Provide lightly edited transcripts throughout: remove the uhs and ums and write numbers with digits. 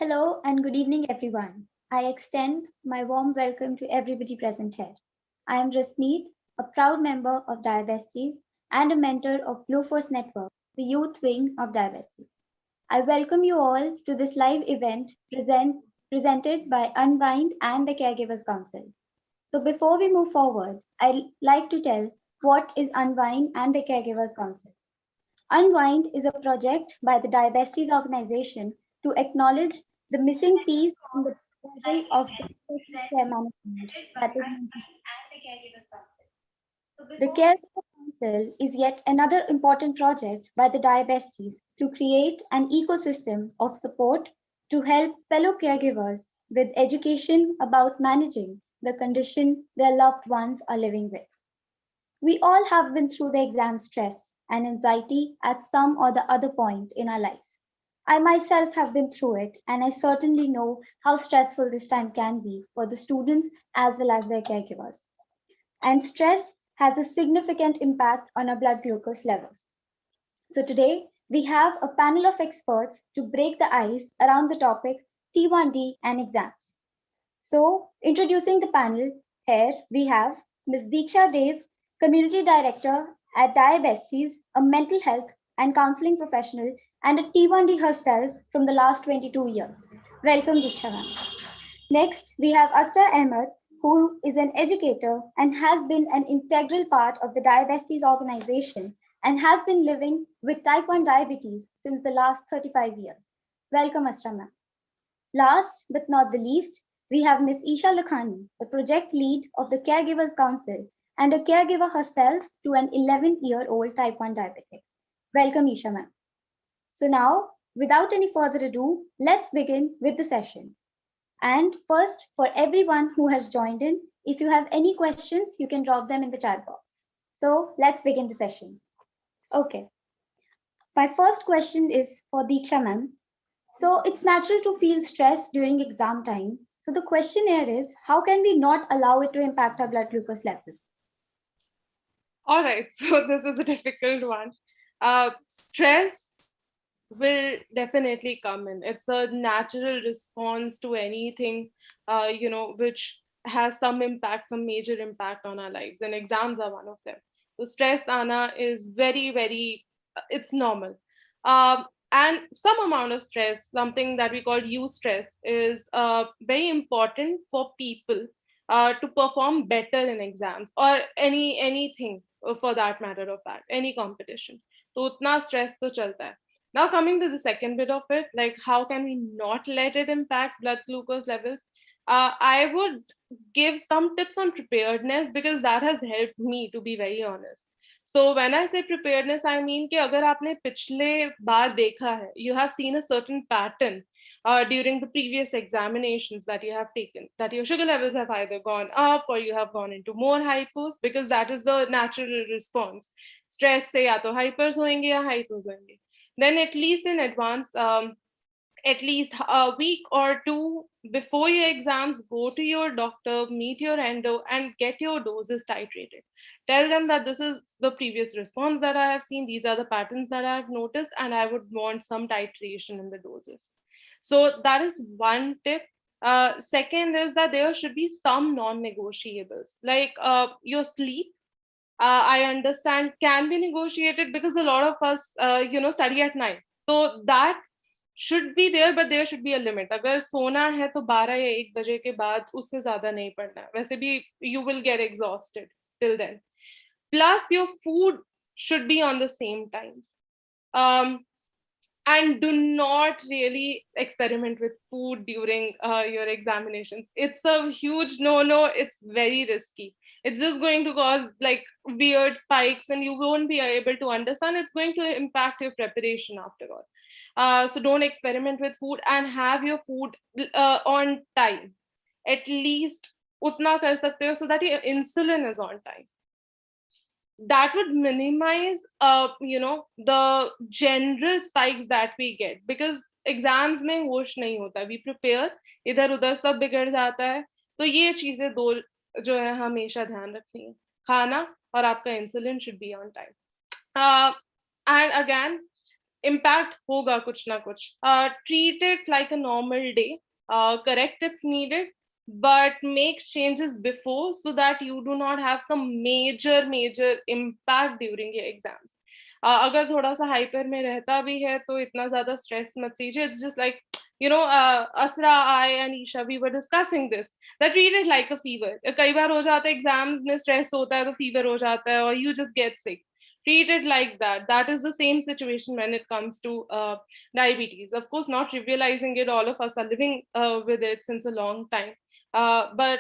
Hello and good evening, everyone. I extend my warm welcome to everybody present here. I am Rasmeet, a proud member of Diabesties and a mentor of Blue Force Network, the youth wing of Diabesties. I welcome you all to this live event presented by Unwind and the Caregivers Council. So before we move forward, I'd like to tell what is Unwind and the Caregivers Council. Unwind is a project by the Diabesties organization to acknowledge the missing piece in the puzzle of diagnostic care management that is mental health. The Caregiver Council is yet another important project by the Diabesties to create an ecosystem of support to help fellow caregivers with education about managing the condition their loved ones are living with. We all have been through the exam stress and anxiety at some or the other point in our lives. I myself have been through it, and I certainly know how stressful this time can be for the students as well as their caregivers. And stress has a significant impact on our blood glucose levels. So today, we have a panel of experts to break the ice around the topic T1D and exams. So, introducing the panel, here we have Ms. Diksha Dev, Community Director at Diabesties, a mental health and counseling professional, and a T1D herself from the last 22 years. Welcome, Diksha ma'am. Next, we have Asra Ahmed, who is an educator and has been an integral part of the Diabesties organization and has been living with type 1 diabetes since the last 35 years. Welcome, Asra ma'am. Last but not the least, we have Ms. Isha Lakhani, the project lead of the Caregivers Council and a caregiver herself to an 11-year-old type 1 diabetic. Welcome, Isha ma'am. So now, without any further ado, let's begin with the session. And first, for everyone who has joined in, if you have any questions, you can drop them in the chat box. So let's begin the session. Okay. My first question is for Diksha ma'am. So it's natural to feel stress during exam time. So the question here is, how can we not allow it to impact our blood glucose levels? All right, so this is a difficult one. Stress will definitely come in. It's a natural response to anything, which has some impact, some major impact on our lives, and exams are one of them. So stress, Anna, is very, very, it's normal. And some amount of stress, something that we call eustress, is very important for people to perform better in exams or anything for that matter of fact, any competition. तो उतना stress तो चलता है. Now, coming to the second bit of it, like how can we not let it impact blood glucose levels? I would give some tips on preparedness because that has helped me, to be very honest. So when I say preparedness, I mean कि अगर आपने पिछले बार देखा है, you have seen a certain pattern during the previous examinations that you have taken, that your sugar levels have either gone up or you have gone into more hypos, because that is the natural response. Stress से या तो hypers होंगे या hypos होंगे. Then at least in advance, at least a week or two before your exams, go to your doctor, meet your endo, and get your doses titrated. Tell them that this is the previous response that I have seen, these are the patterns that I have noticed, and I would want some titration in the doses. So that is one tip. Second is that there should be some non-negotiables, like your sleep. I understand can be negotiated because a lot of us, study at night. So that should be there, but there should be a limit. अगर सोना है तो 12 या 1 बजे के बाद उससे ज़्यादा नहीं पढ़ना है. वैसे भी you will get exhausted till then. Plus your food should be on the same times. And do not really experiment with food during your examinations. It's a huge no-no. It's very risky. It's just going to cause like weird spikes and you won't be able to understand. It's going to impact your preparation after all. So don't experiment with food and have your food on time. At least utna kar sakte ho so that your insulin is on time. That would minimize the general spikes that we get, because exams में होश नहीं होता. We prepare, इधर उधर सब बिगड़ जाता है. तो ये चीजें दो जो है हमेशा ध्यान रखनी है. खाना और आपका insulin should be on time. And again, impact hoga kuch na kuch. Treat it like a normal day, correct if needed, but make changes before so that you do not have some major impact during your exams. अगर थोड़ा सा hyper में रहता भी है तो इतना ज्यादा स्ट्रेस मत लीजिए. It's just like Asra, I and Isha, we were discussing this, that treat it like a fever. कई बार हो जाता है एग्जाम्स में स्ट्रेस होता है तो फीवर हो जाता है, और you just get sick. Treat it like that. That is the same situation when it comes to diabetes. Of course, not trivializing it. All of us are living with it since a long time. But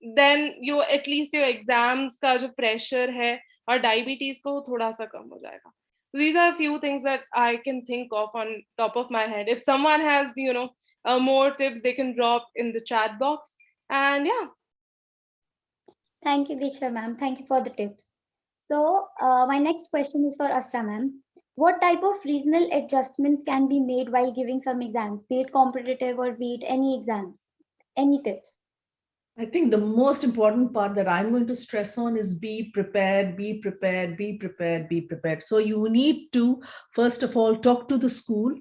then you at least your exams का जो pressure है और diabetes को थोड़ा सा कम हो जाएगा. So these are a few things that I can think of on top of my head. If someone has, more tips, they can drop in the chat box. And yeah. Thank you, Diksha ma'am. Thank you for the tips. So my next question is for Asra ma'am. What type of regional adjustments can be made while giving some exams, be it competitive or be it any exams? Any tips? I think the most important part that I'm going to stress on is be prepared, be prepared, be prepared, be prepared. So you need to, first of all, talk to the school,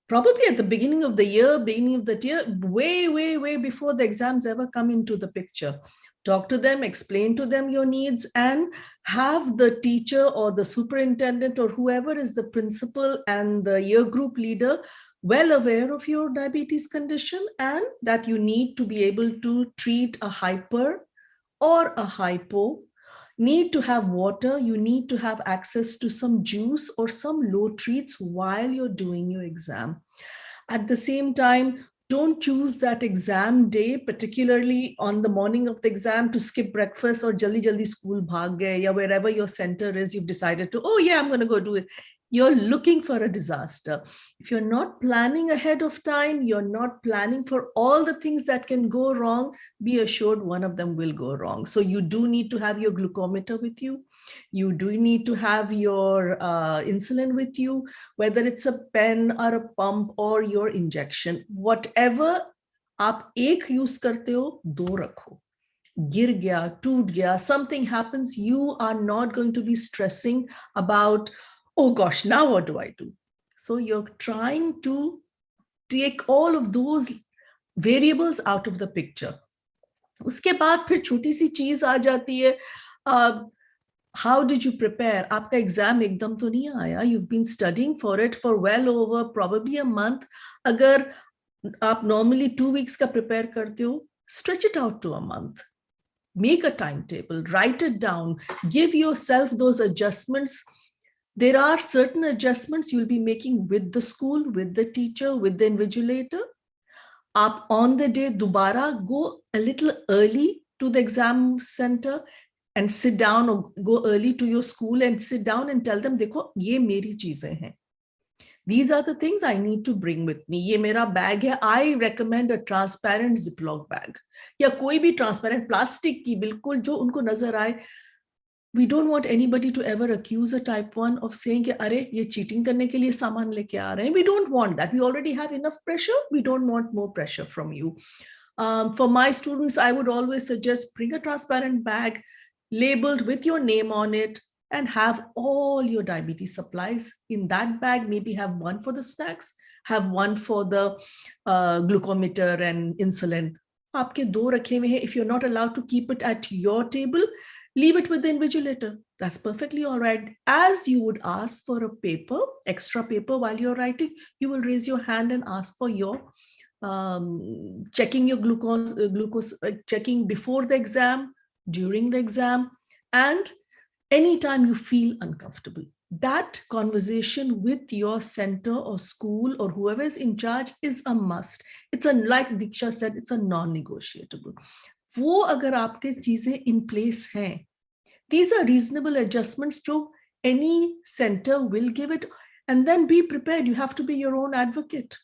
probably at the beginning of the year, way before the exams ever come into the picture. Talk to them, explain to them your needs, and have the teacher or the superintendent or whoever is the principal and the year group leader well aware of your diabetes condition, and that you need to be able to treat a hyper or a hypo, need to have water, you need to have access to some juice or some low treats while you're doing your exam. At the same time, don't choose that exam day, particularly on the morning of the exam, to skip breakfast or jaldi school bhag gaye, ya wherever your center is, you've decided to, oh yeah, I'm going to go do it. You're looking for a disaster. If you're not planning ahead of time, you're not planning for all the things that can go wrong, be assured one of them will go wrong. So you do need to have your glucometer with you. You do need to have your insulin with you, whether it's a pen or a pump or your injection. Whatever आप एक use करते हो, दो रखो. गिर गया, टूट गया, something happens, you are not going to be stressing about, oh gosh, now what do I do? So you're trying to take all of those variables out of the picture. उसके बाद फिर छोटी सी चीज आ जाती है, how did you prepare? आपका exam एकदम तो नहीं आया. You've been studying for it for well over probably a month. अगर आप normally 2 weeks का prepare करते हो, stretch it out to a month. Make a timetable, write it down, give yourself those adjustments. There are certain adjustments you'll be making with the school, with the teacher, with the invigilator. Up on the day, dubara, go a little early to the exam center and sit down, or go early to your school and sit down and tell them, देखो, ये मेरी चीजें हैं. These are the things I need to bring with me. ये मेरा bag है. I recommend a transparent Ziploc bag. या कोई भी transparent plastic की, बिल्कुल जो उनको नजर आए. We don't want anybody to ever accuse a type 1 of saying कि अरे ये cheating करने के लिए सामान लेके आ रहे हैं. We don't want that. We already have enough pressure. We don't want more pressure from you. For my students, I would always suggest bring a transparent bag labeled with your name on it, and have all your diabetes supplies in that bag. Maybe have one for the snacks, have one for the glucometer and insulin. आपके दो रखे हुए हैं. If you're not allowed to keep it at your table, leave it with the invigilator. That's perfectly all right. As you would ask for a paper, extra paper while you're writing, you will raise your hand and ask for your checking your glucose checking before the exam, during the exam, and anytime you feel uncomfortable. That conversation with your center or school or whoever is in charge is a must. It's like Diksha said, it's a non-negotiable. वो अगर आपके चीजें in place हैं, these are reasonable adjustments जो any center will give it. And then be prepared. You have to be your own advocate.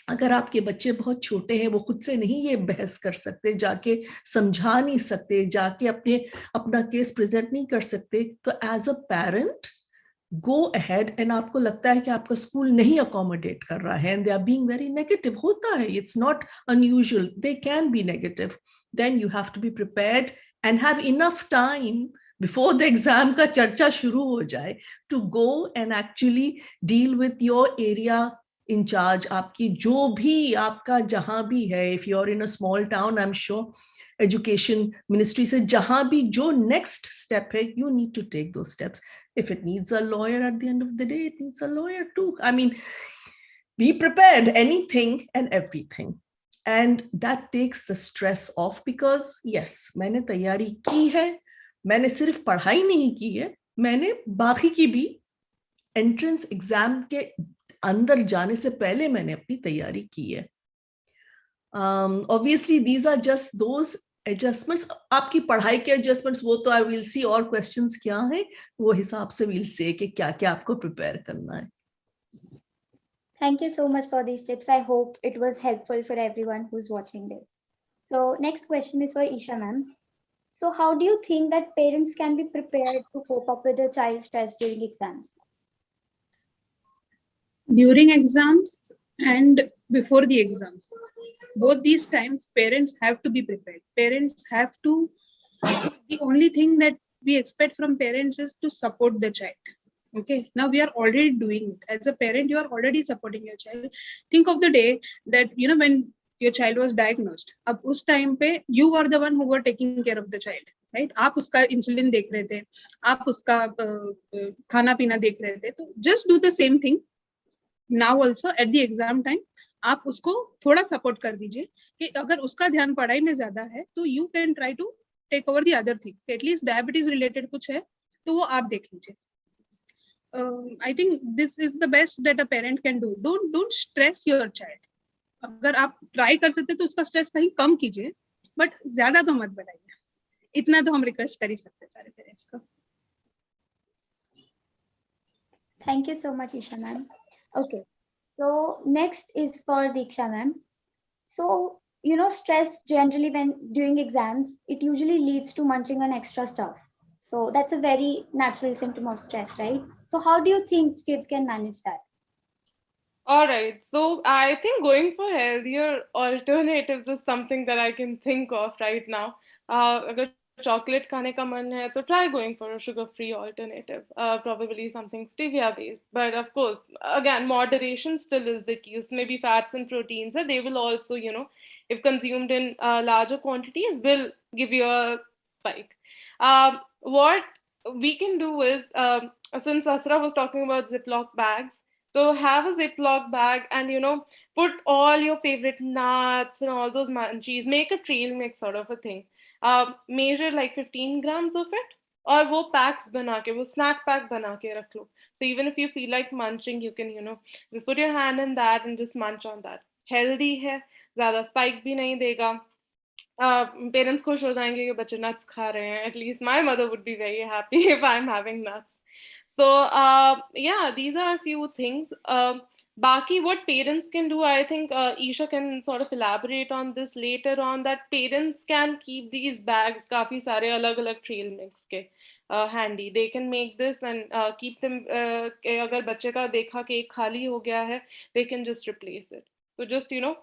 अगर आपके बच्चे बहुत छोटे हैं, वो खुद से नहीं ये बहस कर सकते, जाके समझा नहीं सकते, जाके अपना केस प्रेजेंट नहीं कर सकते, तो as a parent go ahead, and आपको लगता है कि आपका स्कूल नहीं accommodate कर रहा है, and they are being very negative, होता है, it's not unusual, they can be negative, then you have to be prepared and have enough time before the exam का चर्चा शुरू हो जाए, to go and actually deal with your area in charge, आपकी जो भी आपका जहां भी है, if you're in a small town, I'm sure education ministry से जहां भी जो next step है, you need to take those steps. If it needs a lawyer at the end of the day, it needs a lawyer too. I mean, be prepared, anything and everything. And that takes the stress off because yes, मैंने तैयारी की है, मैंने सिर्फ पढ़ाई नहीं की है, मैंने बाकी की भी एंट्रेंस एग्जाम के अंदर जाने से पहले मैंने अपनी तैयारी की है. Obviously these are just those adjustments. आपकी पढ़ाई के adjustments वो तो I will see और questions क्या हैं, वो हिसाब से we'll say कि क्या क्या आपको prepare करना है. Thank you so much for these tips. I hope it was helpful for everyone who's watching this. So next question is for Isha ma'am. So how do you think that parents can be prepared to cope up with their child's stress during exams? During exams and before the exams, both these times parents have to be prepared. Parents have to, the only thing that we expect from parents is to support the child. Okay, now we are already doing it. As a parent, you are already supporting your child. Think of the day that, you know, when your child was diagnosed. अब उस time पे you were the one who were taking care of the child, right? आप उसका insulin देख रहे थे, आप उसका खाना पीना देख रहे थे. तो just do the same thing. Now also at the exam time, आप उसको थोड़ा support कर दीजिए कि अगर उसका ध्यान पढ़ाई में ज्यादा है, तो you can try to take over the other things. At least diabetes related कुछ है, तो वो आप देख लीजिए. I think this is the best that a parent can do. Don't stress your child. अगर आप ट्राई कर सकते तो उसका स्ट्रेस कहीं कम कीजिए, बट ज्यादा तो मत बढ़ाइए. इतना तो हम रिक्वेस्ट कर ही सकते हैं सारे पेरेंट्स को. Thank you so much, Isha ma'am. Okay, so next is for Diksha ma'am. So, you know, stress generally when during exams, it usually leads to munching on extra stuff. So that's a very natural symptom of stress, right? So how do you think kids can manage that? All right. So I think going for healthier alternatives is something that I can think of right now. अगर chocolate खाने का मन है, तो try going for a sugar-free alternative. Probably something stevia-based. But of course, again, moderation still is the key. Maybe fats and proteins, they will also, you know, if consumed in larger quantities, will give you a spike. What we can do is, since Asra was talking about Ziploc bags, so have a Ziploc bag and, you know, put all your favorite nuts and all those munchies, make a trail mix sort of a thing. Measure like 15 grams of it, or वो packs बना के, वो snack pack बना के रख लो. So even if you feel like munching, you can, you know, just put your hand in that and just munch on that. Healthy है, ज़्यादा spike भी नहीं देगा. Parents खुश हो जाएंगे कि बच्चे nuts खा रहे हैं. At least my mother would be very happy if I'm having nuts. So, yeah, these are a few things. Baki, what parents can do, I think Isha can sort of elaborate on this later on, that parents can keep these bags, काफी सारे अलग-अलग trail mix के handy. They can make this and keep them, अगर बच्चे का देखा कि एक खाली हो गया है, they can just replace it. So just, you know,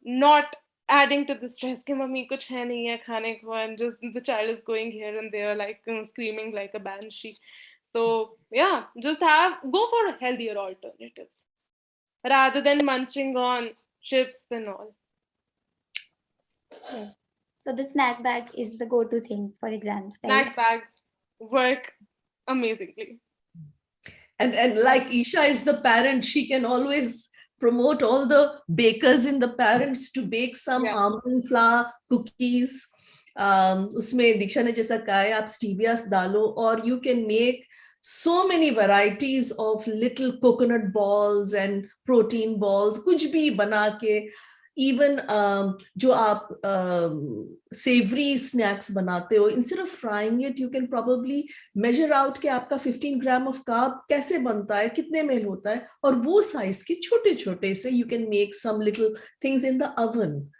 not adding to the stress कि मम्मी कुछ है नहीं है खाने को, and just the child is going here and there like screaming like a banshee. So yeah, just go for healthier alternatives rather than munching on chips and all. Okay. So the snack bag is the go-to thing for exams, right? Snack bags work amazingly. And like Isha is the parent, she can always promote all the bakers in the parents to bake some almond flour cookies. उसमें दीक्षा ने जैसा कहा है, आप स्टीवियास डालो, और you can make so many varieties of little coconut balls and protein balls, कुछ भी बना के. Even जो आप savory snacks बनाते हो, instead of frying it, you can probably measure out कि आपका 15 gram of carb कैसे बनता है, कितने में होता है, और वो size के छोटे छोटे से you can make some little things in the oven.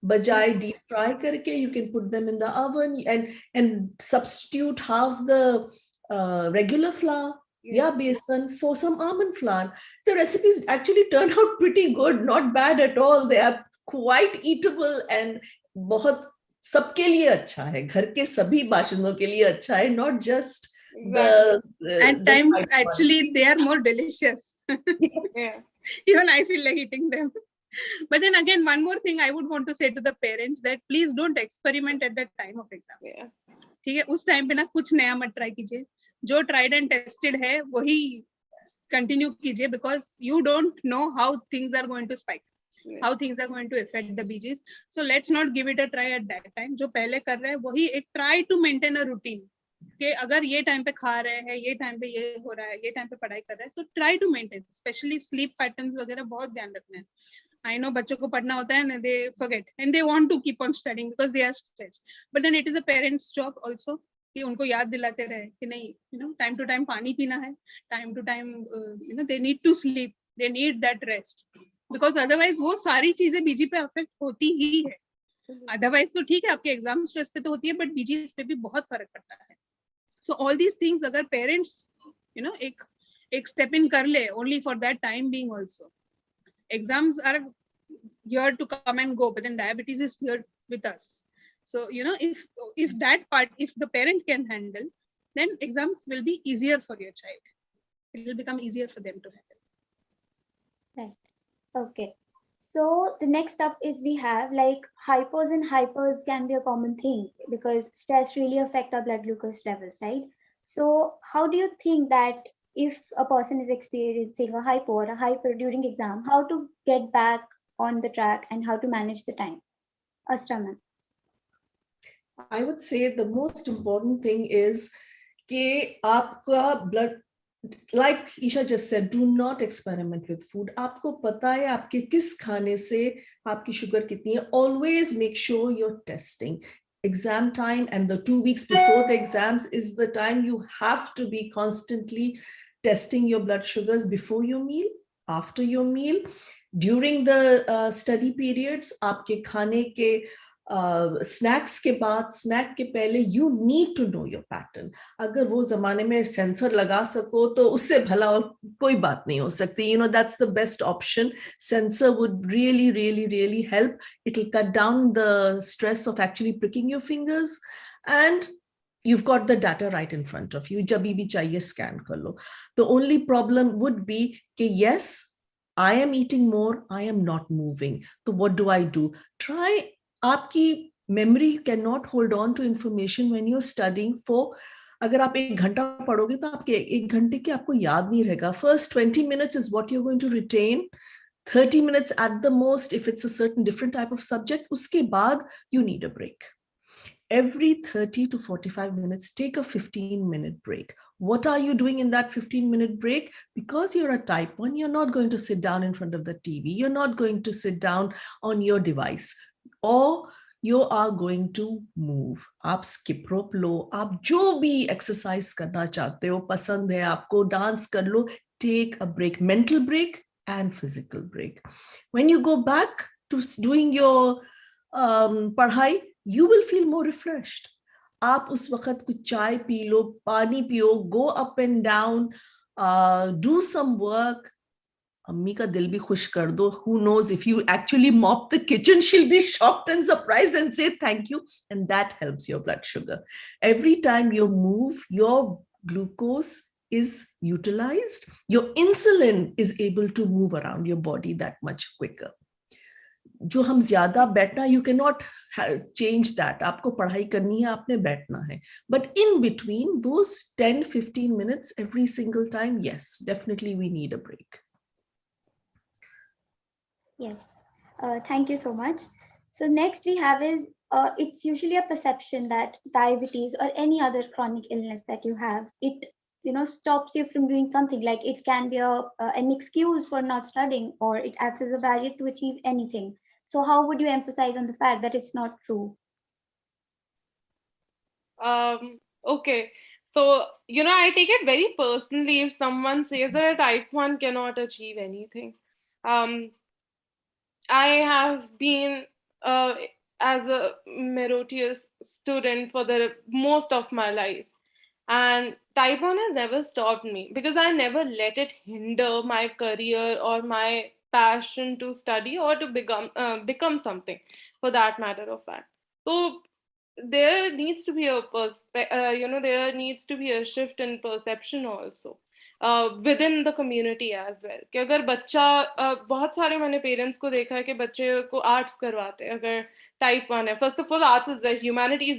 बजाय deep fry करके, you can put them in the oven and substitute half the regular flour, besan, for some almond flour. The recipes actually turn out pretty good, not bad at all. They are quite eatable and बहुत सबके लिए अच्छा है, घर के सभी बाशिंदों के लिए अच्छा है, not just At the times, type one. actually, they are more delicious. Yeah. Even I feel like eating them. But then again, one more thing I would want to say to the parents that please don't experiment at the time of exams. Yeah. ठीक है, उस time पे ना कुछ नया मत try कीजिए, जो ट्राइड एंड टेस्टेड है वही कंटिन्यू कीजिए, because you don't know how things are going to spike, how things are going to effect the BGs. So let's not give it a try at that time. जो पहले कर रहे हैं वही एक try to maintain a routine, कि अगर ये टाइम पे खा रहे हैं, ये टाइम पे ये हो रहा है, ये टाइम पे पढ़ाई कर रहे हैं, तो try to maintain, especially sleep patterns वगैरह बहुत ध्यान रखना है. I know बच्चों को पढ़ना होता है and they forget and they want to keep on studying because they are stressed. But then it is a parent's job also कि उनको याद दिलाते रहे कि नहीं, time to time पानी पीना है, time to time they need to sleep, they need that rest, because otherwise वो सारी चीजें बीजी पे अफेक्ट होती ही है. अदरवाइज तो ठीक है, आपके एग्जाम स्ट्रेस पे तो होती है, बट बीजी पे भी बहुत फर्क पड़ता है. सो ऑल दीज थिंग्स अगर पेरेंट्स एक स्टेप इन कर ले only for that time being also. Exams are here to come and go, but then diabetes is here with us. So if that part, if the parent can handle, then exams will be easier for your child. It will become easier for them to handle. Right. Okay. So the next up is we have like hypos and hypers can be a common thing because stress really affect our blood glucose levels, right? So how do you think that if a person is experiencing a hypo or a hyper during exam, how to get back on the track and how to manage the time? Astra ma'am. I would say the most important thing is कि आपका blood, like Isha just said, do not experiment with food. आपको पता है आपके किस खाने से आपकी शुगर कितनी है. Always make sure you're testing. Exam time and the 2 weeks before the exams is the time you have to be constantly testing your blood sugars before your meal, after your meal, during the study periods. आपके खाने के snacks के बाद, snack के पहले, you need to know your pattern. अगर वो जमाने में सेंसर लगा सको तो उससे भला और कोई बात नहीं हो सकती. That's the best option. Sensor would really really really help. It will cut down the stress of actually pricking your fingers and you've got the data right in front of you. जब भी चाहिए scan कर लो. The only problem would be कि yes, I am eating more, I am not moving. So what do I do? Try. आपकी memory cannot hold on to information when you're studying for. अगर आप 1 घंटा पढ़ोगे तो आपके 1 घंटे के आपको याद नहीं रहेगा. First 20 minutes is what you're going to retain. 30 minutes at the most if it's a certain different type of subject. उसके बाद you need a break. Every 30 to 45 minutes, take a 15-minute break. What are you doing in that 15-minute break? Because you're a type 1, you're not going to sit down in front of the TV. You're not going to sit down on your device. Or you are going to move. आप skip rope लो, आप जो भी exercise करना चाहते हो, पसंद है आपको, dance कर लो. Take a break, mental break and physical break. When you go back to doing your पढ़ाई, you will feel more refreshed. आप उस वक्त कुछ चाय पी लो, पानी पियो, go up and down, do some work. अम्मी का दिल भी खुश कर दो. Who knows, if you actually mop the kitchen, she'll be shocked and surprised and say thank you, and that helps your blood sugar. Every time you move, your glucose is utilized. Your insulin is able to move around your body that much quicker. जो हम ज्यादा बैठना, you cannot change that. आपको पढ़ाई करनी है, आपने बैठना है. But in between those 10-15 minutes every single time, yes, definitely we need a break. Yes. Thank you so much. So next we have is, it's usually a perception that diabetes or any other chronic illness that you have, it stops you from doing something. Like it can be an excuse for not studying, or it acts as a barrier to achieve anything. So how would you emphasize on the fact that it's not true? Okay. So, I take it very personally if someone says that a type 1 cannot achieve anything. I have been as a meritorious student for the most of my life. And type 1 has never stopped me because I never let it hinder my career or my passion to study or to become something, for that matter of fact. So there needs to be a there needs to be a shift in perception also within the community as well. कि अगर बच्चा बहुत सारे मैंने parents को देखा है कि बच्चे को आर्ट्स करवाते हैं अगर type 1 है. First of all, arts is very, humanity is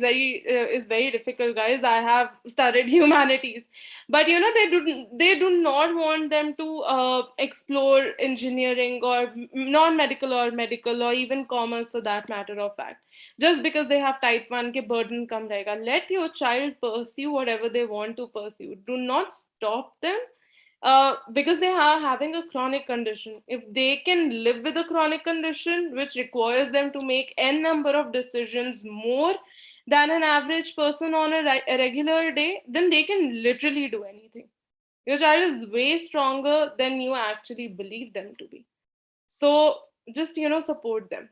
very difficult, guys. I have studied humanities, but they do not want them to explore engineering or non-medical or medical or even commerce for that matter of fact, just because they have type 1 के burden कम रहेगा. Let your child pursue whatever they want to pursue. Do not stop them because they are having a chronic condition. If they can live with a chronic condition, which requires them to make n number of decisions more than an average person on a regular day, then they can literally do anything. Your child is way stronger than you actually believe them to be. So just, support them.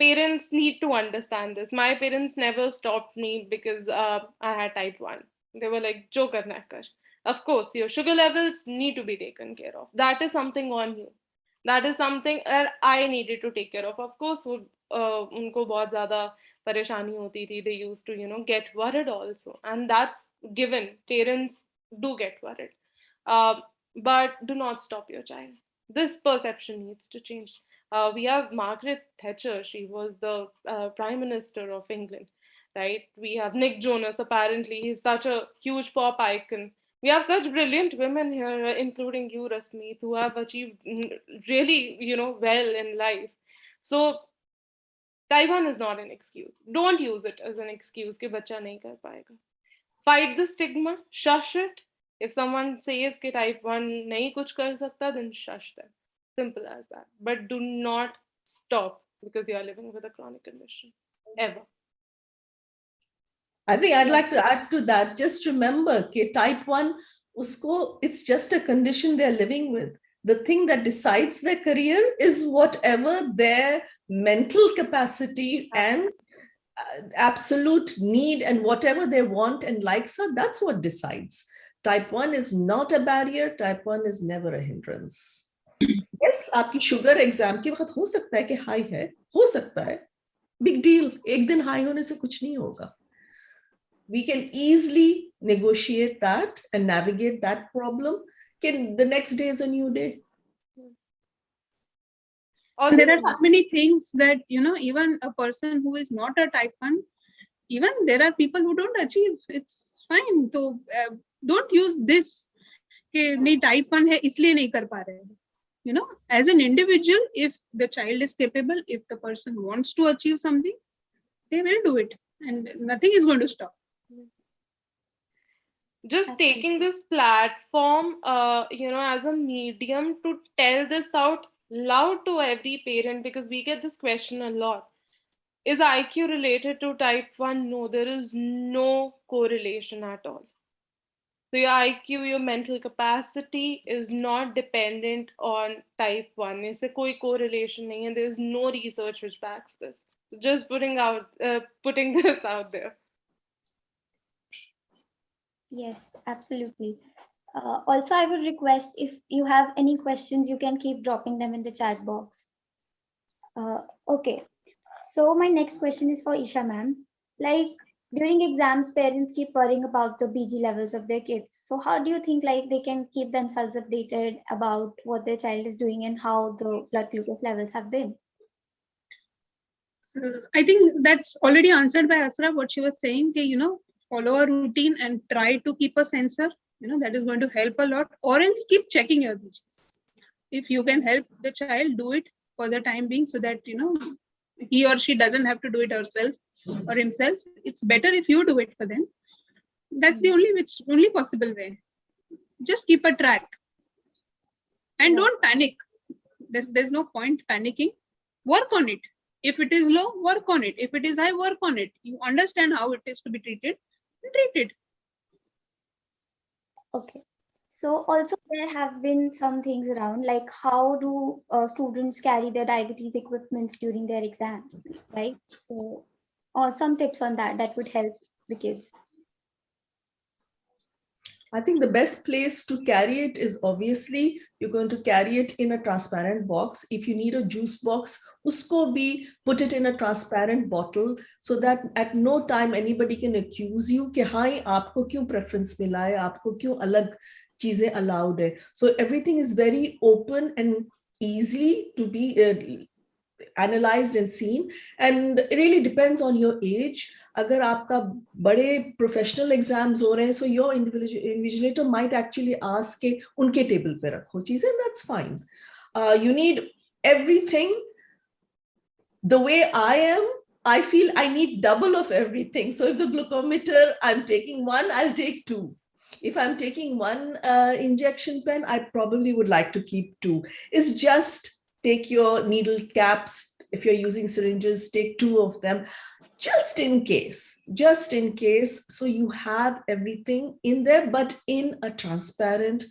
Parents need to understand this. My parents never stopped me because I had type 1. They were like, jo karna hai kar. Of course, your sugar levels need to be taken care of. That is something on you. That is something that I needed to take care of. Of course, उनको बहुत ज़्यादा परेशानी होती थी. They used to, get worried also. And that's given. Parents do get worried. But do not stop your child. This perception needs to change. We have Margaret Thatcher. She was the Prime Minister of England, right? We have Nick Jonas. Apparently, he's such a huge pop icon. We have such brilliant women here, including you, Rasmeet, who have achieved really, well in life. So, type 1 is not an excuse. Don't use it as an excuse कि बच्चा नहीं कर पाएगा. Fight the stigma. Shush it. If someone says कि type 1 नहीं कुछ कर सकता, then shush them. Simple as that. But do not stop because you are living with a chronic condition. Ever. I think I'd like to add to that. Just remember, type 1, it's just a condition they're living with. The thing that decides their career is whatever their mental capacity and absolute need and whatever they want and likes are, that's what decides. Type 1 is not a barrier. Type 1 is never a hindrance. Yes, आपकी sugar exam के वक्त हो सकता है कि high है, हो सकता है. Big deal. एक दिन हाई होने से कुछ नहीं होगा. We can easily negotiate that and navigate that problem. The next day is a new day. Also, there are so many things that, even a person who is not a type 1, even there are people who don't achieve. It's fine. So don't use this. कि type 1 है इसलिए नहीं कर पा रहे. As an individual, if the child is capable, if the person wants to achieve something, they will do it, and nothing is going to stop. Just taking this platform, as a medium to tell this out loud to every parent, because we get this question a lot. Is IQ related to type 1? No, there is no correlation at all. So your IQ, your mental capacity is not dependent on type 1. There's कोई correlation नहीं है. There's no research which backs this. So just putting this out there. Yes, absolutely. Also, I would request if you have any questions, you can keep dropping them in the chat box. Okay. So my next question is for Isha ma'am. Like during exams, parents keep worrying about the BG levels of their kids. So how do you think they can keep themselves updated about what their child is doing and how the blood glucose levels have been? So I think that's already answered by Asra, what she was saying, follow a routine and try to keep a sensor, that is going to help a lot, or else keep checking your BGs. If you can help the child, do it for the time being so that, he or she doesn't have to do it herself or himself. It's better if you do it for them. That's the only possible way. Just keep a track and don't panic. There's no point panicking. Work on it. If it is low, work on it. If it is high, work on it. You understand how it is to be treated, treat it. Okay. So also there have been some things around, like how do students carry their diabetes equipments during their exams, right? So, or some tips on that would help the kids. I think the best place to carry it is obviously you're going to carry it in a transparent box. If you need a juice box, usko bhi put it in a transparent bottle so that at no time anybody can accuse you कि हाँ आपको क्यों preference मिला है, आपको क्यों अलग चीजें allowed है. So everything is very open and easily to be analyzed and seen, and it really depends on your age. अगर आपका बड़े professional exams हो रहे हैं, so your invigilator might actually ask के उनके table पे रखो चीजें, that's fine. You need everything. The way I am, I feel I need double of everything. So if the glucometer, I'm taking one, I'll take two. If I'm taking one injection pen, I probably would like to keep two. It's just take your needle caps. If you're using syringes, take two of them, just in case, so you have everything in there, but in a transparent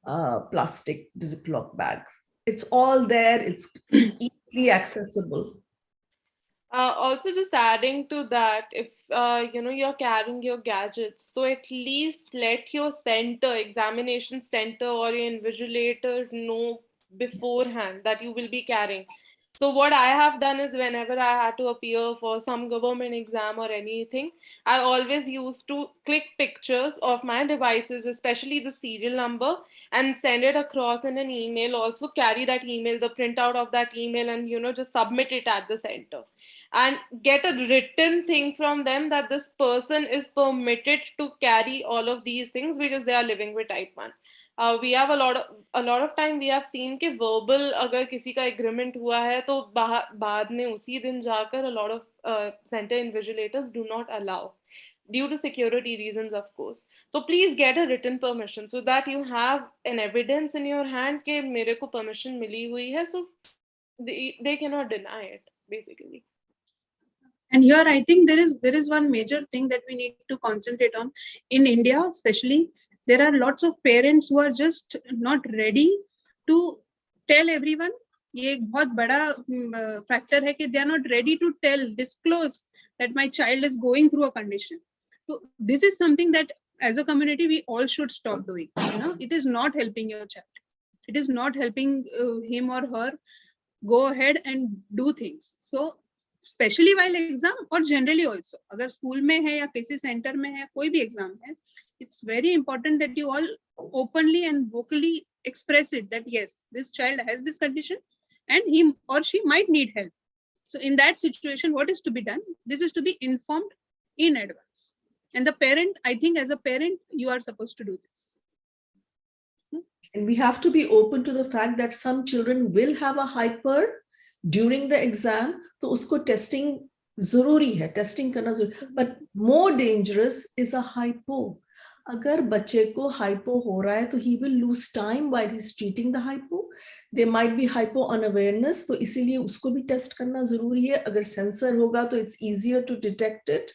plastic Ziploc bag. It's all there, it's easily accessible. Also, just adding to that, if you're carrying your gadgets, so at least let your examination center or your invigilator know beforehand that you will be carrying. So what I have done is whenever I had to appear for some government exam or anything, I always used to click pictures of my devices, especially the serial number, and send it across in an email. Also carry that email, the printout of that email, and just submit it at the center. And get a written thing from them that this person is permitted to carry all of these things because they are living with type 1. We have a lot of time we have seen कि verbal अगर किसी का agreement हुआ है तो बाद में उसी दिन जाकर a lot of center invigilators do not allow due to security reasons, of course. So please get a written permission so that you have an evidence in your hand कि मेरे को permission मिली हुई है, so they cannot deny it basically. And here I think there is one major thing that we need to concentrate on in India, especially. There are lots of parents who are just not ready to tell everyone. ये एक बहुत बड़ा factor है कि they are not ready to disclose that my child is going through a condition. So this is something that as a community we all should stop doing. It is not helping your child. It is not helping him or her go ahead and do things. So especially while exam or generally also, अगर school में है या किसी center में है, कोई भी exam है, it's very important that you all openly and vocally express it that yes, this child has this condition and he or she might need help. So in that situation, what is to be done? This is to be informed in advance. And the parent, I think as a parent, you are supposed to do this. And we have to be open to the fact that some children will have a hyper during the exam, तो उसको testing जरूरी है, testing करना जरूरी. But more dangerous is a hypo. अगर बच्चे को hypo हो रहा है, तो he will lose time while he's treating the hypo. There might be hypo unawareness, तो इसीलिए उसको भी test करना जरूरी है. अगर sensor होगा, तो it's easier to detect it.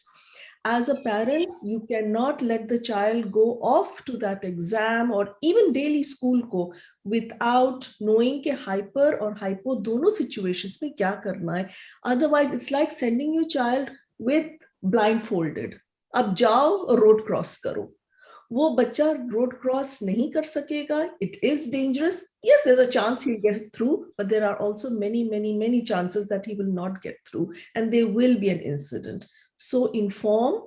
As a parent, you cannot let the child go off to that exam or even daily school ko without knowing कि hyper or hypo दोनों situations में क्या करना है. Otherwise, it's like sending your child with blindfolded. अब जाओ और road cross करो. वो बच्चा road cross नहीं कर सकेगा. It is dangerous. Yes, there's a chance he'll get through, but there are also many chances that he will not get through, and there will be an incident. So inform,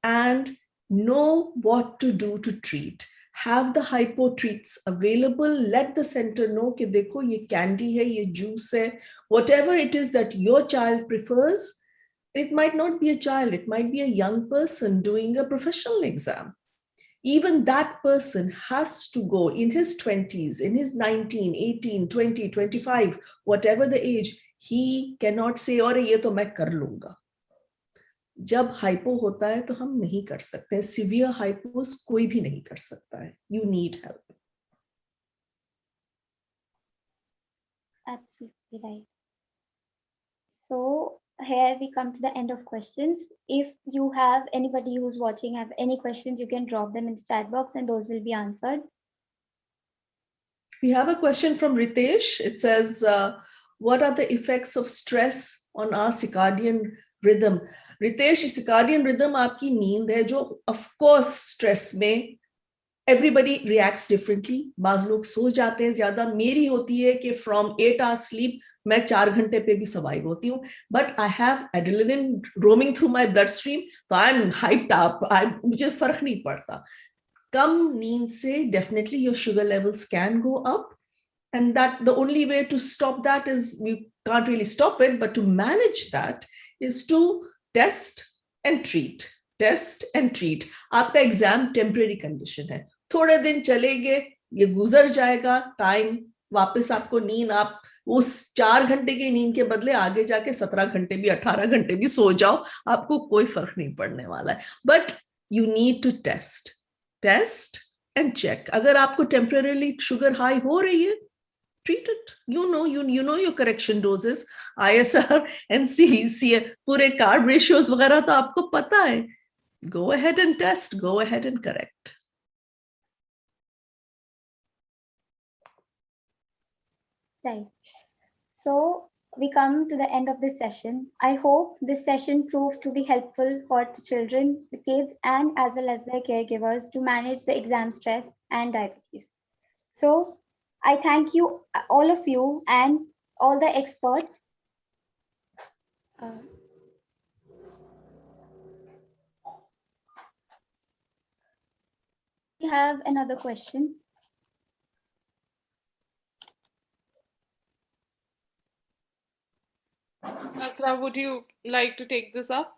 and know what to do to treat. Have the hypo treats available. Let the center know कि देखो ये candy है, ये juice है, whatever it is that your child prefers. It might not be a child, it might be a young person doing a professional exam. Even that person has to go in his 20s, in his 19, 18, 20, 25, whatever the age, he cannot say, और ये तो मैं कर लूंगा. जब hypo होता है तो हम नहीं कर सकते. सिवियर हाइपोस कोई भी नहीं कर सकता है. You need help. Absolutely right. So here we come to the end of questions. If you have anybody who's watching have any questions, you can drop them in the chat box and those will be answered. We have a question from Ritesh. It says, what are the effects of stress on our circadian rhythm? Ritesh, circadian rhythm आपकी नींद है जो of course stress में everybody reacts differently. बाज लोग सो जाते हैं ज्यादा, मेरी होती है कि from 8 hours sleep मैं 4 घंटे पे भी survive होती हूँ, but I have adrenaline roaming through my bloodstream, so I'm hyped up, मुझे फर्क नहीं पड़ता. कम नींद से definitely your sugar levels can go up, and that the only way to stop that is, you can't really stop it, but to manage that is to test and treat. Test and treat. आपका exam temporary condition है, थोड़े दिन चलेंगे, ये गुजर जाएगा time, वापस आपको नींद, आप उस 4 घंटे की नींद के बदले आगे जाके 17 घंटे भी 18 घंटे भी सो जाओ, आपको कोई फर्क नहीं पड़ने वाला है. But you need to test and check. अगर आपको टेम्परेरीली शुगर हाई हो रही है, treat it. You know your correction doses, ISR and CEC, पूरे carb ratios वगैरह तो आपको पता है. Go ahead and test, go ahead and correct. Right. So we come to the end of this session. I hope this session proved to be helpful for the children, the kids, and as well as their caregivers to manage the exam stress and diabetes. So I thank you, all of you, and all the experts. We have another question. Asra, would you like to take this up?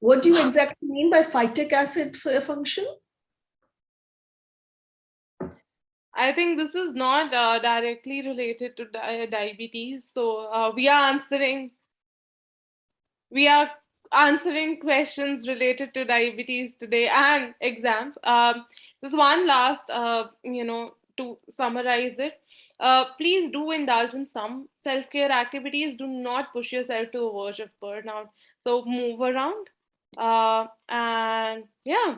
What do you exactly mean by phytic acid function? I think this is not directly related to diabetes. So we are answering questions related to diabetes today and exams. This one last, to summarize it. Please do indulge in some self-care activities. Do not push yourself to a verge of burnout. So move around. And yeah.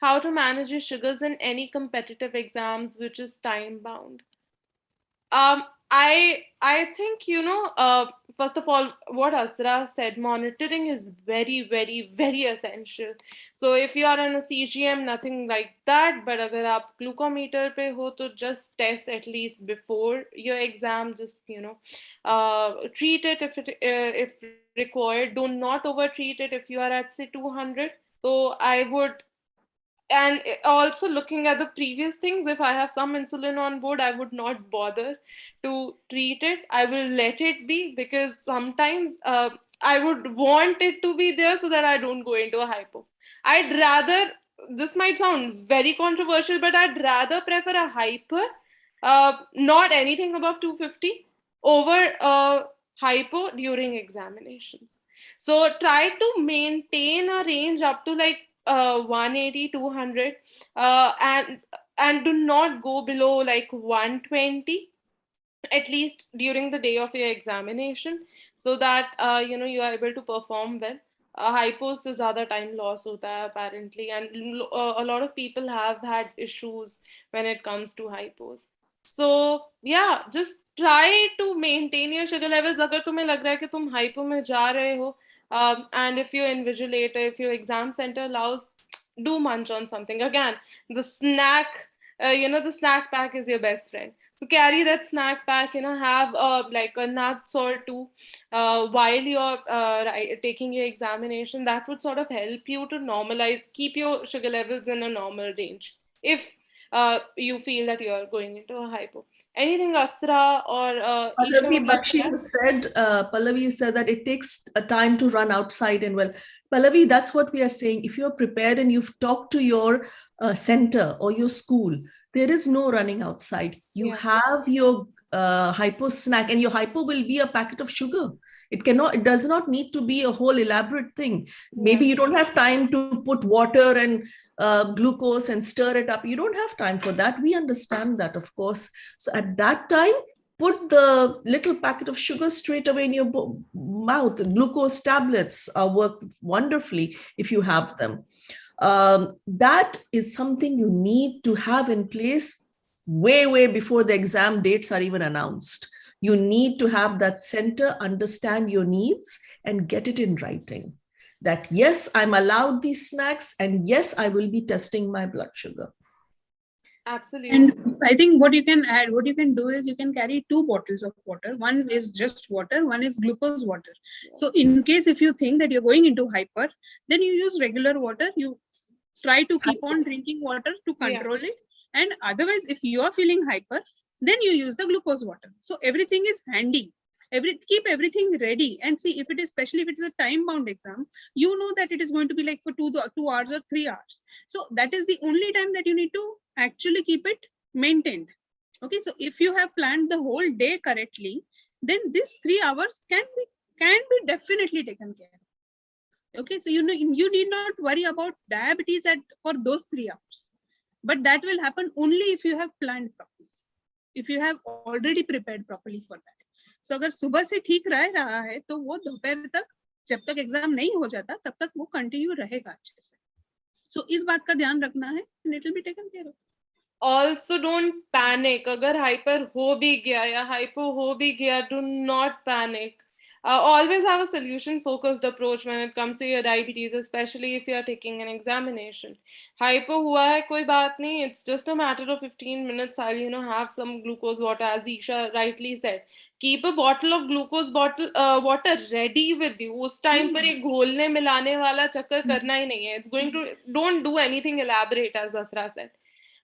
How to manage your sugars in any competitive exams, which is time bound. I think, first of all, what Asra said, monitoring is very, very, very essential. So if you are on a CGM, nothing like that, but agar aap glucometer pe ho, to just test at least before your exam, just, treat it if required. Do not over treat it if you are at, say, 200. So I would, and also looking at the previous things, if I have some insulin on board, I would not bother to treat it. I will let it be, because sometimes I would want it to be there so that I don't go into a hypo. I'd rather, this might sound very controversial, but I'd rather prefer a hyper, not anything above 250, over a hypo during examinations. So try to maintain a range up to like 180, 200, and do not go below like 120, at least during the day of your examination, so that you are able to perform well. Hypos से ज़्यादा time loss होता है apparently, and a lot of people have had issues when it comes to hypos. So yeah, just try to maintain your sugar levels. अगर तुम्हें लग रहा है कि तुम hypo में जा रहे हो, and if your invigilator, if your exam center allows, do munch on something. Again, the snack, the snack pack is your best friend. So carry that snack pack, have like a nuts or two while you're taking your examination. That would sort of help you to normalize, keep your sugar levels in a normal range if you feel that you're going into a hypo. Anything Astra or Pallavi said that it takes a time to run outside, and well, Pallavi, that's what we are saying. If you're prepared and you've talked to your center or your school, there is no running outside. You have your hypo snack, and your hypo will be a packet of sugar. It does not need to be a whole elaborate thing. Maybe you don't have time to put water and glucose and stir it up. You don't have time for that. We understand that, of course. So at that time, put the little packet of sugar straight away in your mouth. Glucose tablets work wonderfully if you have them. That is something you need to have in place way before the exam dates are even announced. You need to have that center understand your needs and get it in writing. That yes, I'm allowed these snacks, and yes, I will be testing my blood sugar. Absolutely. And I think what you can add, what you can do is you can carry 2 bottles of water. One is just water, one is glucose water. So in case if you think that you're going into hyper, then you use regular water. You try to keep on drinking water to control it. And otherwise, if you are feeling hyper, then you use the glucose water. So everything is handy. Keep everything ready and see if it is, especially if it is a time bound exam, you know that it is going to be like for 2 hours or 3 hours. So that is the only time that you need to actually keep it maintained. Okay, so if you have planned the whole day correctly, then this 3 hours can be definitely taken care of. Okay, so you know, you need not worry about diabetes for those 3 hours, but that will happen only if you have planned properly, if you have already prepared properly for that. So अगर सुबह से ठीक रहा है तो वो दोपहर तक, जब तक एग्जाम नहीं हो जाता तब तक वो कंटिन्यू रहेगा अच्छे से. So इस बात का ध्यान रखना है, and it will be taken care of. Also, don't panic. अगर hyper हो भी गया या hypo हो भी गया, do not panic. Always have a solution-focused approach when it comes to your diabetes, especially if you are taking an examination. Hypo हुआ है, कोई बात नहीं. It's just a matter of 15 minutes. I'll, have some glucose water, as Isha rightly said. Keep a bottle of glucose water ready with you. उस time पर ये घोलने मिलाने वाला चक्कर करना ही नहीं है. Don't do anything elaborate, as Asra said.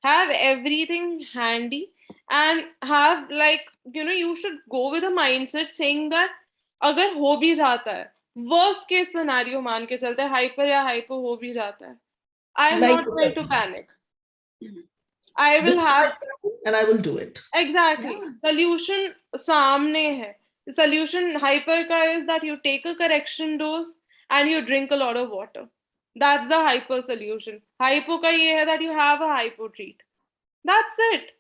Have everything handy and have you should go with a mindset saying that अगर हो भी जाता है, worst case scenario मान के चलते हैं, hyper या hypo हो भी जाता है, I am not going to panic. I will have and I will do it. Exactly. Solution सामने है. The solution hyper का is that you take a correction dose and you drink a lot of water. That's the hyper solution. Hypo का ये है that you have a hypo treat. That's it.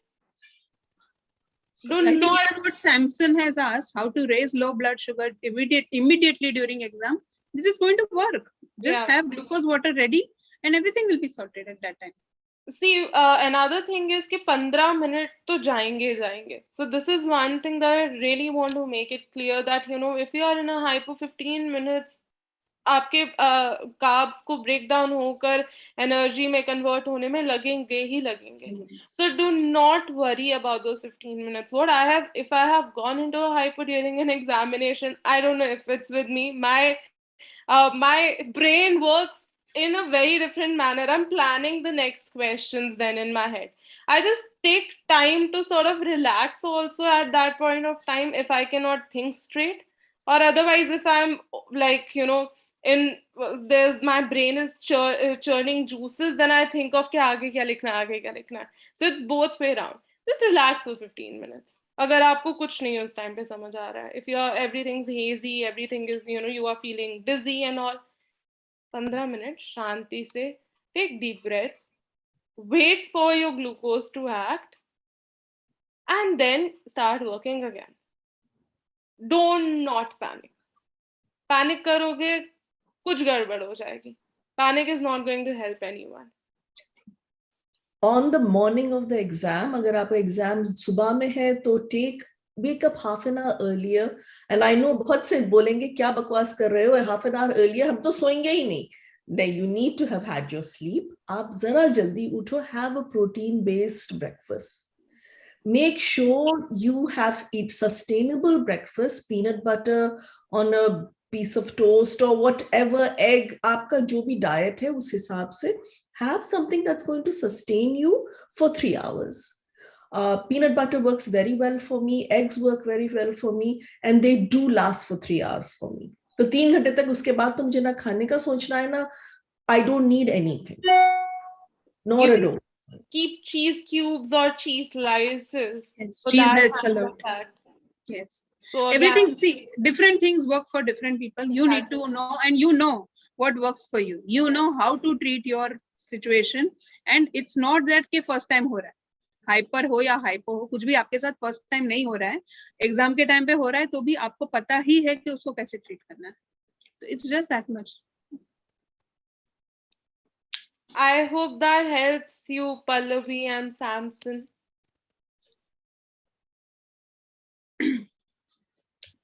I think even what Samson has asked, how to raise low blood sugar immediately during exam, this is going to work. Just have glucose water ready and everything will be sorted at that time. See, another thing is कि 15 minutes तो जाएंगे. So this is one thing that I really want to make it clear that, if you are in a hypo 15 minutes, आपके carbs को break down होकर energy में convert होने में लगेंगे. So do not worry about those 15 minutes. If I have gone into a hypo during an examination, I don't know if it's with me, my brain works in a very different manner. I'm planning the next questions then in my head. I just take time to sort of relax also at that point of time if I cannot think straight, or otherwise if I'm my brain is churning juices, then I think of आगे क्या लिखना है. So it's both way around. Just relax for 15 minutes. अगर आपको कुछ नहीं उस time पे समझ आ रहा है, if everything's hazy, everything is, you are feeling dizzy and all, 15 minutes शांति से, take deep breaths, wait for your glucose to act, and then start working again. Do not panic. Panic करोगे कुछ गड़बड़ हो जाएगी. Panic is not going to help anyone. On the morning of the exam, अगर आपका exam सुबह में है तो wake up half an hour earlier. And I know बहुत से बोलेंगे क्या बकवास कर रहे हो, half an hour earlier हम तो सोएंगे ही नहीं. You need to have had your sleep. आप जरा जल्दी उठो, have a protein based breakfast. Make sure you eat sustainable breakfast, peanut butter on a piece of toast or whatever, egg, आपका जो भी diet है उस हिसाब से have something that's going to sustain you for 3 hours. Peanut butter works very well for me, eggs work very well for me, and they do last for 3 hours for me. तो 3 घंटे तक उसके बाद तो मुझे ना खाने का सोचना है ना, I don't need anything. Nor at all. Keep cheese cubes or cheese slices. Yes, so cheese that's allowed. Yes. So everything, see, different things work for different people. You need to know, and you know what works for you. You know how to treat your situation, and it's not that के first time हो रहा है. Hyper हो या hypo हो, कुछ भी आपके साथ फर्स्ट टाइम नहीं हो रहा है, एग्जाम के टाइम पे हो रहा है, तो भी आपको पता ही है कि उसको कैसे ट्रीट करना है. So it's just that much. I hope that helps you, Pallavi and Samson.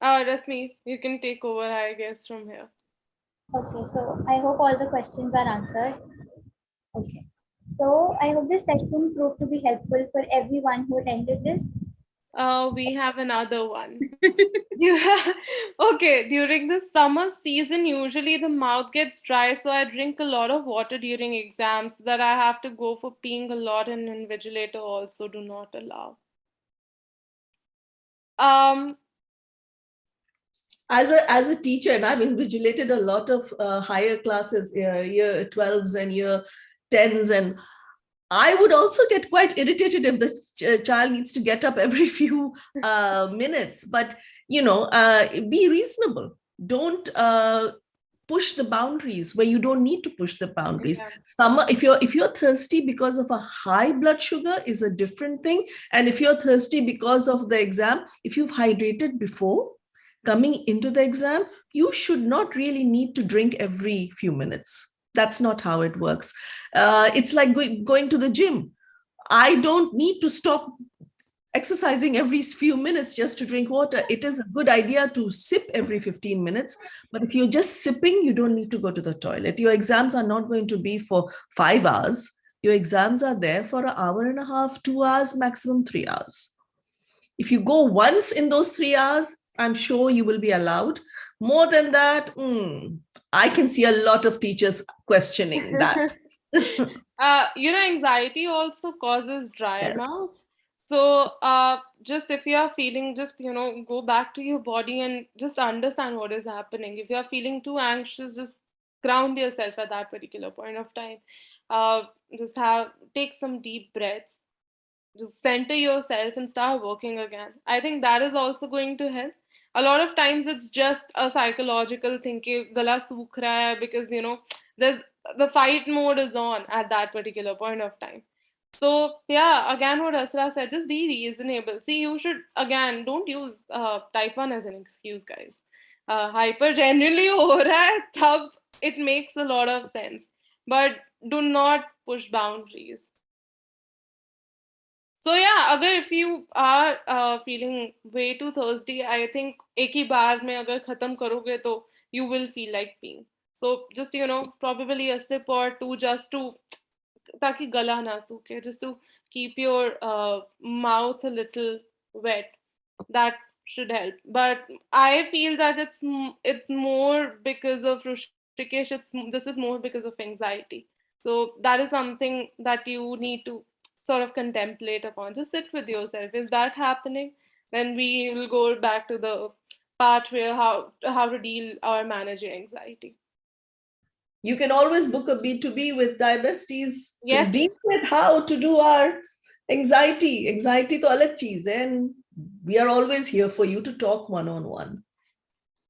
Rasmi, you can take over, I guess, from here. Okay, so I hope all the questions are answered. Okay. So I hope this session proved to be helpful for everyone who attended this. We have another one. Okay, during the summer season, usually the mouth gets dry, so I drink a lot of water during exams so that I have to go for peeing a lot, and invigilator also do not allow. As a teacher, and I've invigilated a lot of higher classes, year 12s and year 10s, and I would also get quite irritated if the child needs to get up every few minutes. But be reasonable. Don't push the boundaries where you don't need to push the boundaries. Yeah. Summer, if you're thirsty because of a high blood sugar, is a different thing. And if you're thirsty because of the exam, if you've hydrated before coming into the exam, you should not really need to drink every few minutes. That's not how it works. It's like going to the gym. I don't need to stop exercising every few minutes just to drink water. It is a good idea to sip every 15 minutes, but if you're just sipping, you don't need to go to the toilet. Your exams are not going to be for 5 hours. Your exams are there for an hour and a half, 2 hours, maximum 3 hours. If you go once in those 3 hours, I'm sure you will be allowed. More than that, I can see a lot of teachers questioning that. Anxiety also causes dry mouth. So just if you are feeling, just, go back to your body and just understand what is happening. If you are feeling too anxious, just ground yourself at that particular point of time. Just take some deep breaths. Just center yourself and start working again. I think that is also going to help. A lot of times it's just a psychological thing कि गला सूख रहा है because there's the fight mode is on at that particular point of time. So yeah, again what Asra said, just be reasonable. See, you should, again, don't use type 1 as an excuse, guys. Hyper genuinely ho raha hai, tab it makes a lot of sense. But do not push boundaries. So yeah, अगर if you are feeling way too thirsty, I think एक ही बार में अगर खत्म करोगे तो you will feel like peeing. So just probably a sip or two just to ताकि गला ना सूखे, just to keep your mouth a little wet. That should help. But I feel that it's more because of Rishikesh. This is more because of anxiety. So that is something that you need to sort of contemplate upon. Just sit with yourself. Is that happening? Then we will go back to the part where how to deal or manage your anxiety. You can always book a B2B with Diabesties to Yes. deal with how to do our anxiety. Anxiety to alag cheez hai, and we are always here for you to talk one-on-one.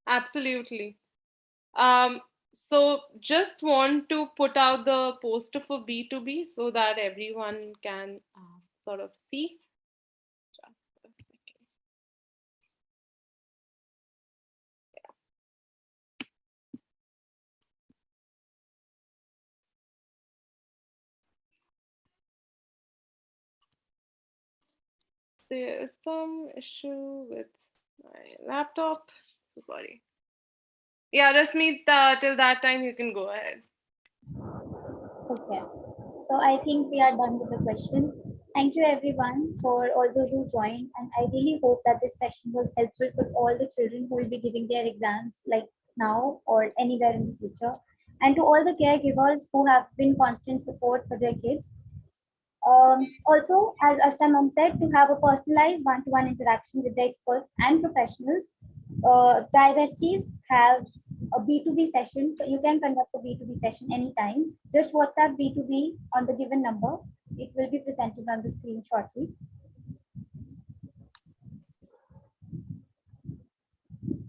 Absolutely. So just want to put out the poster for B2B so that everyone can sort of see. Just a second. There's some issue with my laptop. So sorry. Yeah, Rasmeet, till that time you can go ahead. Okay. So I think we are done with the questions. Thank you everyone for all those who joined, and I really hope that this session was helpful for all the children who will be giving their exams like now or anywhere in the future, and to all the caregivers who have been constant support for their kids. Also, as Ashta ma'am said, to have a personalized one-to-one interaction with the experts and professionals, Diabesties have a B2B session. So you can conduct a B2B session anytime. Just WhatsApp B2B on the given number. It will be presented on the screen shortly.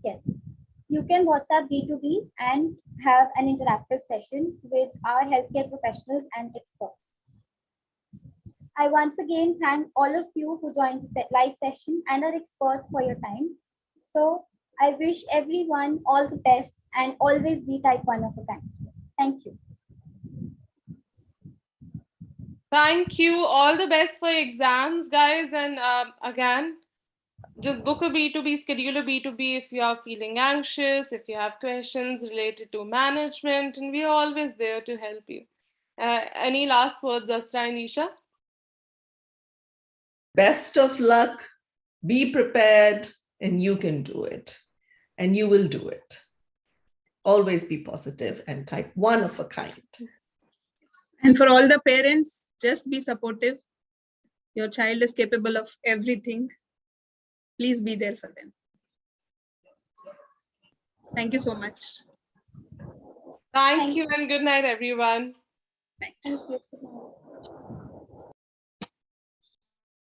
Yes, you can WhatsApp B2B and have an interactive session with our healthcare professionals and experts. I once again thank all of you who joined the live session and our experts for your time. So I wish everyone all the best and always be type 1 of a kind. Thank you. Thank you. All the best for exams, guys. And again, just book a B2B, schedule a B2B if you are feeling anxious, if you have questions related to management, and we are always there to help you. Any last words, Asra and Isha? Best of luck, be prepared, and you can do it. And you will do it. Always be positive and type 1 of a kind. And for all the parents, just be supportive. Your child is capable of everything. Please be there for them. Thank you so much. Thank you and good night, everyone. Thanks. Thank you.